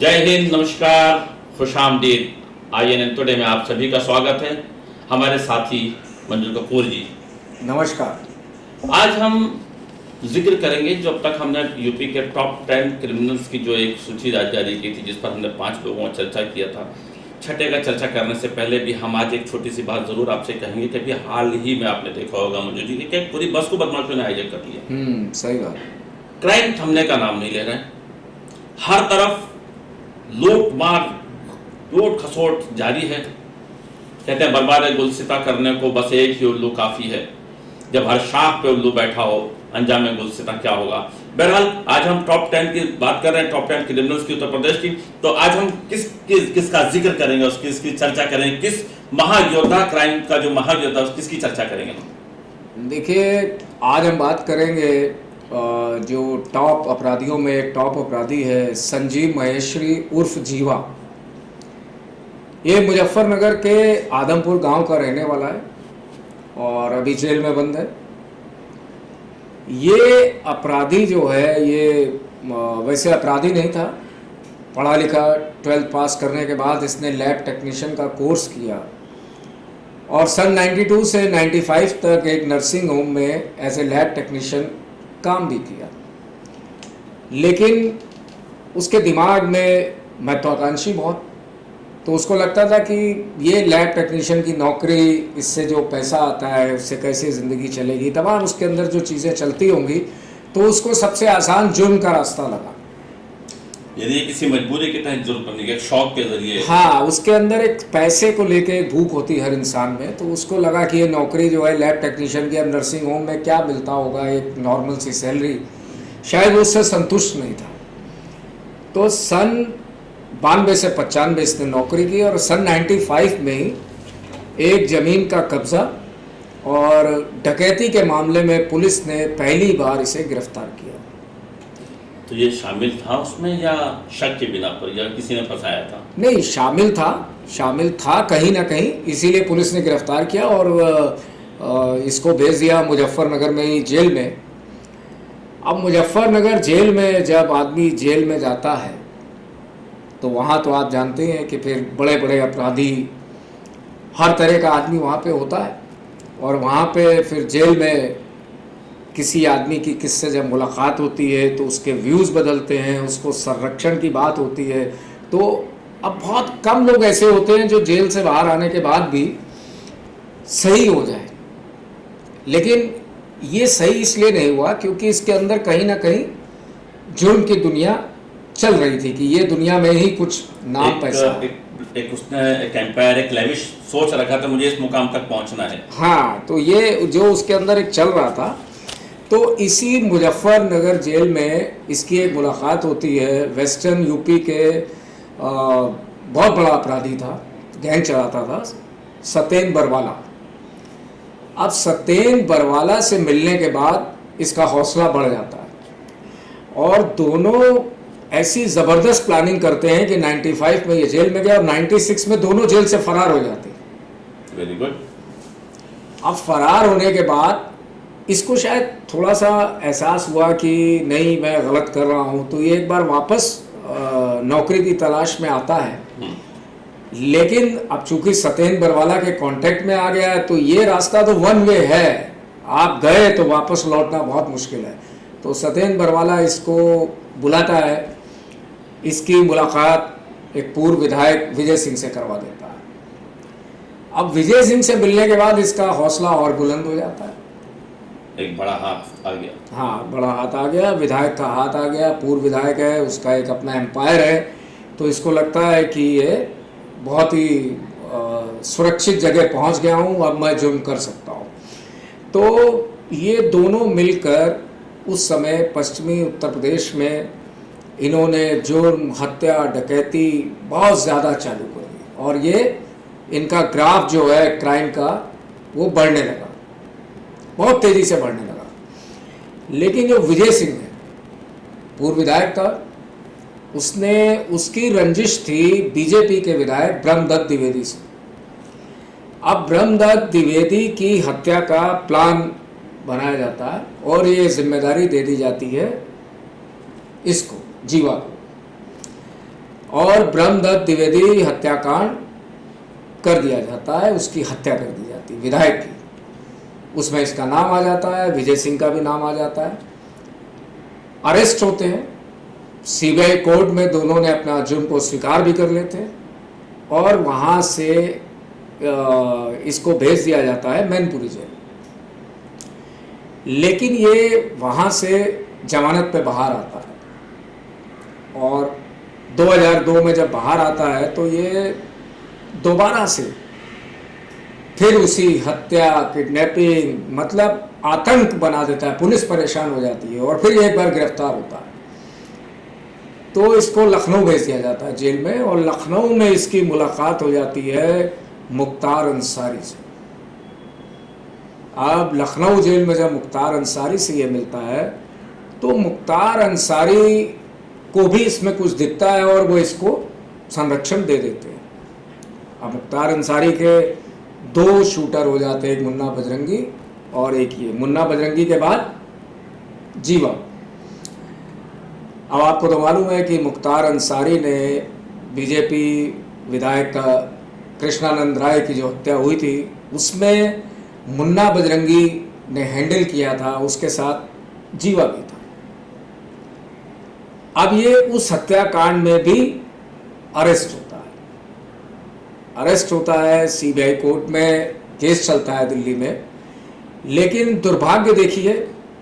जय हिंद, नमस्कार, खुशामदीद। INN today में आप सभी का स्वागत है। हमारे साथी मंजुल कपूर जी, नमस्कार। आज हम जिक्र करेंगे जो अब तक हमने यूपी के टॉप 10 क्रिमिनल्स की जो एक सूची जारी की थी, जिस पर हमने 5 लोगों का चर्चा किया था। छठे का चर्चा करने से पहले भी हम आज एक छोटी सी बात जरूर आपसे कहेंगे कि अभी हाल ही में आपने देखा होगा मंजू जी कि एक पूरी बस को बदमाशों ने हाईजैक कर लिया। सही बात। क्राइम थमने का नाम नहीं ले रहे हैं। हर तरफ लूट मार, लूट खसोट जारी है। कहते हैं बर्बाद गुलसिता करने को बस एक ही उल्लू काफी है। जब हर शाख पे उल्लू बैठा हो, अंजाम गुलसिता क्या होगा। बहरहाल आज हम टॉप 10 की बात कर रहे हैं, टॉप 10 क्रिमिनल्स की उत्तर प्रदेश की। तो आज हम किसका जिक्र करेंगे, उसकी चर्चा करेंगे, किस महायोद्धा, क्राइम का जो महायोद्धा, किसकी चर्चा करेंगे हम। देखिए, आज हम बात करेंगे जो टॉप अपराधियों में एक टॉप अपराधी है संजीव महेश्वरी उर्फ जीवा। ये मुजफ्फरनगर के आदमपुर गांव का रहने वाला है और अभी जेल में बंद है। ये अपराधी जो है ये वैसे अपराधी नहीं था। पढ़ा लिखा 12th पास करने के बाद इसने लैब टेक्नीशियन का कोर्स किया और सन 92 से 95 तक एक नर्सिंग होम में एज ए लैब टेक्नीशियन काम भी किया। लेकिन उसके दिमाग में महत्वाकांक्षी बहुत, तो उसको लगता था कि ये लैब टेक्नीशियन की नौकरी, इससे जो पैसा आता है उससे कैसे ज़िंदगी चलेगी, तमाम उसके अंदर जो चीज़ें चलती होंगी, तो उसको सबसे आसान जुर्म का रास्ता लगा। यदि किसी मजबूरी के तहत जुर्म करने के शौक के जरिए, हाँ, उसके अंदर एक पैसे को लेके एक भूख होती है हर इंसान में, तो उसको लगा कि ये नौकरी जो है लैब टेक्नीशियन की, अब नर्सिंग होम में क्या मिलता होगा, एक नॉर्मल सी सैलरी, शायद वो उससे संतुष्ट नहीं था। तो सन 92 से 95 इसने नौकरी की और सन 95 में ही एक ज़मीन का कब्जा और डकैती के मामले में पुलिस ने पहली बार इसे गिरफ्तार किया। तो ये शामिल था उसमें या शक के बिना पर, या किसी ने फंसाया था? नहीं, शामिल था कहीं ना कहीं, इसीलिए पुलिस ने गिरफ्तार किया और इसको भेज दिया मुजफ्फरनगर में ही जेल में। अब मुजफ्फरनगर जेल में जब आदमी जेल में जाता है तो वहाँ तो आप जानते हैं कि फिर बड़े बड़े अपराधी, हर तरह का आदमी वहाँ पे होता है और वहाँ पे फिर जेल में किसी आदमी की किससे जब मुलाकात होती है तो उसके व्यूज़ बदलते हैं, उसको संरक्षण की बात होती है। तो अब बहुत कम लोग ऐसे होते हैं जो जेल से बाहर आने के बाद भी सही हो जाए, लेकिन ये सही इसलिए नहीं हुआ क्योंकि इसके अंदर कहीं ना कहीं जुर्म की दुनिया चल रही थी कि ये दुनिया में ही कुछ नाम पैसा उसने एक एम्पायर, एक लेविश सोच रखा था, मुझे इस मुकाम तक पहुंचना है। हाँ, तो ये जो उसके अंदर एक चल रहा था, तो इसी मुजफ्फरनगर जेल में इसकी एक मुलाकात होती है वेस्टर्न यूपी के बहुत बड़ा अपराधी था, गैंग चलाता था, सतेन बरवाला। अब सतेन बरवाला से मिलने के बाद इसका हौसला बढ़ जाता है और दोनों ऐसी ज़बरदस्त प्लानिंग करते हैं कि 95 में ये जेल में गया और 96 में दोनों जेल से फरार हो जाते हैं। Very good. अब फरार होने के बाद इसको शायद थोड़ा सा एहसास हुआ कि नहीं, मैं गलत कर रहा हूँ, तो ये एक बार वापस नौकरी की तलाश में आता है। लेकिन अब चूंकि सतेन बरवाला के कांटेक्ट में आ गया है तो ये रास्ता तो वन वे है, आप गए तो वापस लौटना बहुत मुश्किल है। तो सतेन बरवाला इसको बुलाता है, इसकी मुलाकात एक पूर्व विधायक विजय सिंह से करवा देता है। अब विजय सिंह से मिलने के बाद इसका हौसला और बुलंद हो जाता है। एक बड़ा हाथ आ गया। हाँ, बड़ा हाथ आ गया, विधायक का हाथ आ गया, पूर्व विधायक है, उसका एक अपना एम्पायर है, तो इसको लगता है कि ये बहुत ही सुरक्षित जगह पहुंच गया हूं, अब मैं जुर्म कर सकता हूं। तो ये दोनों मिलकर उस समय पश्चिमी उत्तर प्रदेश में इन्होंने जुर्म, हत्या, डकैती बहुत ज़्यादा चालू कर दी और ये इनका ग्राफ जो है क्राइम का वो बढ़ने लगा, बहुत तेज़ी से बढ़ने लगा। लेकिन जो विजय सिंह है, पूर्व विधायक था, उसकी रंजिश थी बीजेपी के विधायक ब्रह्मदत्त द्विवेदी से। अब ब्रह्मदत्त द्विवेदी की हत्या का प्लान बनाया जाता है और ये जिम्मेदारी दे दी जाती है इसको, जीवा को। और ब्रह्मदत्त द्विवेदी हत्याकांड कर दिया जाता है, उसकी हत्या कर दी जाती है विधायक की। उसमें इसका नाम आ जाता है, विजय सिंह का भी नाम आ जाता है। अरेस्ट होते हैं, सीबीआई कोर्ट में दोनों ने अपना जुर्म को स्वीकार भी कर लेते हैं और वहाँ से इसको भेज दिया जाता है मैनपुरी जेल। लेकिन ये वहाँ से जमानत पे बाहर आता है और 2002 में जब बाहर आता है तो ये दोबारा से फिर उसी हत्या, किडनैपिंग, मतलब आतंक बना देता है। पुलिस परेशान हो जाती है और फिर एक बार गिरफ्तार होता है तो इसको लखनऊ भेज दिया जाता है जेल में, और लखनऊ में इसकी मुलाकात हो जाती है मुख्तार अंसारी से। अब लखनऊ जेल में जब मुख्तार अंसारी से ये मिलता है तो मुख्तार अंसारी को भी इसमें कुछ दिखता है और वो इसको संरक्षण दे देते हैं। अब मुख्तार अंसारी के 2 शूटर हो जाते हैं, एक मुन्ना बजरंगी और एक ये। मुन्ना बजरंगी के बाद जीवा। अब आपको तो मालूम है कि मुख्तार अंसारी ने बीजेपी विधायक का कृष्णानंद राय की जो हत्या हुई थी उसमें मुन्ना बजरंगी ने हैंडल किया था, उसके साथ जीवा भी था। अब ये उस हत्याकांड में भी अरेस्ट होता है, सीबीआई कोर्ट में केस चलता है दिल्ली में। लेकिन दुर्भाग्य देखिए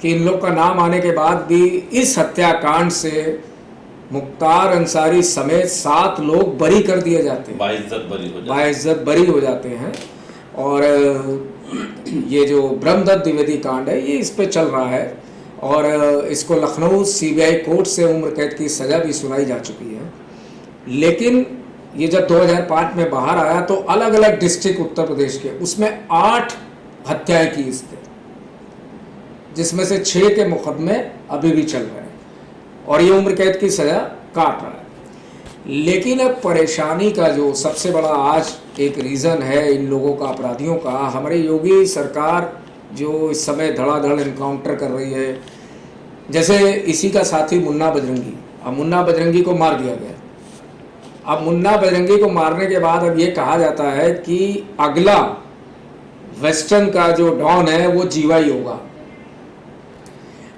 कि इन लोग का नाम आने के बाद भी इस हत्याकांड से मुख्तार अंसारी समेत 7 लोग बरी कर दिए जाते हैं, बाइज्जत बरी हो जाते हैं। और ये जो ब्रह्मदत्त द्विवेदी कांड है ये इस पे चल रहा है और इसको लखनऊ सीबीआई कोर्ट से उम्र कैद की सज़ा भी सुनाई जा चुकी है। लेकिन ये जब 2005 में बाहर आया तो अलग अलग डिस्ट्रिक्ट उत्तर प्रदेश के उसमें 8 हत्याएं की इसने, जिसमें से 6 के मुकदमे अभी भी चल रहे हैं और ये उम्र कैद की सज़ा काट रहा है। लेकिन अब परेशानी का जो सबसे बड़ा आज एक रीज़न है इन लोगों का, अपराधियों का, हमारी योगी सरकार जो इस समय धड़ाधड़ इनकाउंटर कर रही है। जैसे इसी का साथी मुन्ना बजरंगी, अब मुन्ना बजरंगी को मार दिया गया। अब मुन्ना बजरंगी को मारने के बाद अब ये कहा जाता है कि अगला वेस्टर्न का जो डॉन है वो जीवा ही होगा।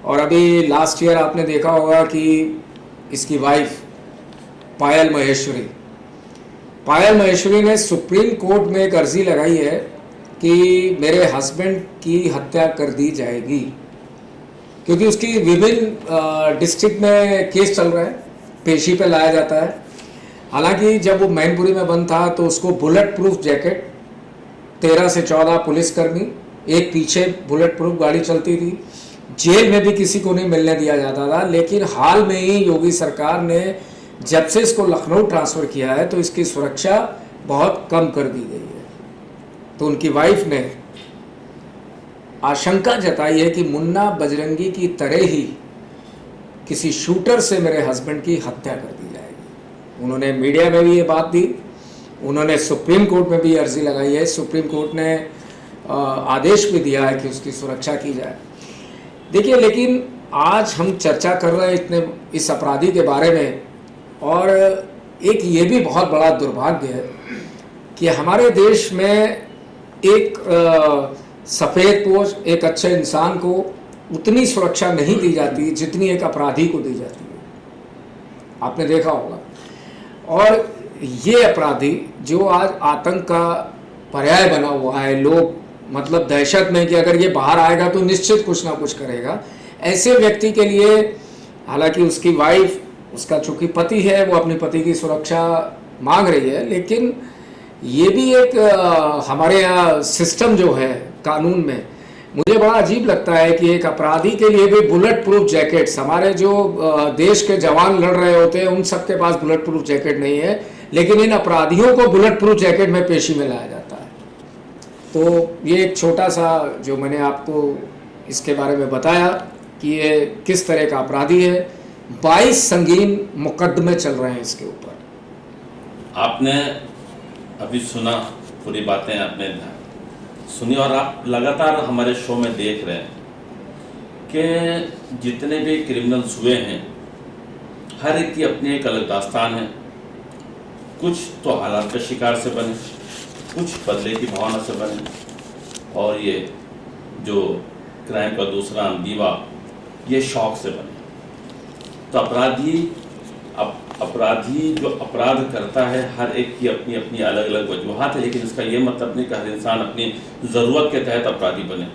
और अभी लास्ट ईयर आपने देखा होगा कि इसकी वाइफ पायल महेश्वरी ने सुप्रीम कोर्ट में एक अर्जी लगाई है कि मेरे हस्बैंड की हत्या कर दी जाएगी, क्योंकि उसकी विभिन्न डिस्ट्रिक्ट में केस चल रहा है, पेशी पे लाया जाता है। हालांकि जब वो मैनपुरी में बंद था तो उसको बुलेट प्रूफ जैकेट 13 से 14 पुलिसकर्मी, एक पीछे बुलेट प्रूफ गाड़ी चलती थी, जेल में भी किसी को नहीं मिलने दिया जाता था। लेकिन हाल में ही योगी सरकार ने जब से इसको लखनऊ ट्रांसफ़र किया है तो इसकी सुरक्षा बहुत कम कर दी गई है। तो उनकी वाइफ ने आशंका जताई है कि मुन्ना बजरंगी की तरह ही किसी शूटर से मेरे हस्बैंड की हत्या कर दी जाएगी। उन्होंने मीडिया में भी ये बात दी, उन्होंने सुप्रीम कोर्ट में भी अर्जी लगाई है। सुप्रीम कोर्ट ने आदेश भी दिया है कि उसकी सुरक्षा की जाए। देखिए, लेकिन आज हम चर्चा कर रहे हैं इतने इस अपराधी के बारे में, और एक ये भी बहुत बड़ा दुर्भाग्य है कि हमारे देश में एक सफ़ेदपोश, एक अच्छे इंसान को उतनी सुरक्षा नहीं दी जाती जितनी एक अपराधी को दी जाती है। आपने देखा होगा। और ये अपराधी जो आज आतंक का पर्याय बना हुआ है, लोग मतलब दहशत में कि अगर ये बाहर आएगा तो निश्चित कुछ ना कुछ करेगा, ऐसे व्यक्ति के लिए, हालांकि उसकी वाइफ, उसका चूंकि पति है, वो अपने पति की सुरक्षा मांग रही है, लेकिन ये भी एक हमारे यहाँ सिस्टम जो है कानून में, मुझे बड़ा अजीब लगता है कि एक अपराधी के लिए भी बुलेट प्रूफ जैकेट्स, हमारे जो देश के जवान लड़ रहे होते हैं उन सब के पास बुलेट प्रूफ जैकेट नहीं है, लेकिन इन अपराधियों को बुलेट प्रूफ जैकेट में पेशी में लाया जाता है। तो ये एक छोटा सा जो मैंने आपको इसके बारे में बताया कि ये किस तरह का अपराधी है। 22 संगीन मुकदमे चल रहे हैं इसके ऊपर। आपने अभी सुना, पूरी बातें आपने सुनी और आप लगातार हमारे शो में देख रहे हैं कि जितने भी क्रिमिनल्स हुए हैं हर एक की अपनी एक अलग दास्तान है। कुछ तो हालात का शिकार से बने, कुछ बदले की भावना से बने, और ये जो क्राइम का दूसरा दीवा ये शौक से बने। तो अपराधी जो अपराध करता है, हर एक की अपनी अपनी अलग अलग वजूहात है, लेकिन इसका ये मतलब नहीं कि हर इंसान अपनी ज़रूरत के तहत अपराधी बने।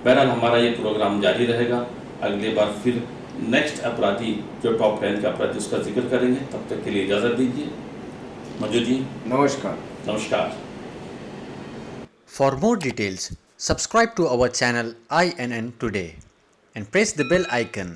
बहरहाल हमारा ये प्रोग्राम जारी रहेगा। अगले बार फिर नेक्स्ट अपराधी जो टॉप 10 के अपराधी उसका जिक्र करेंगे। तब तक के लिए इजाज़त दीजिए। मंजू जी नमस्कार। नमस्कार। For more details, subscribe to our channel INN Today and press the bell icon.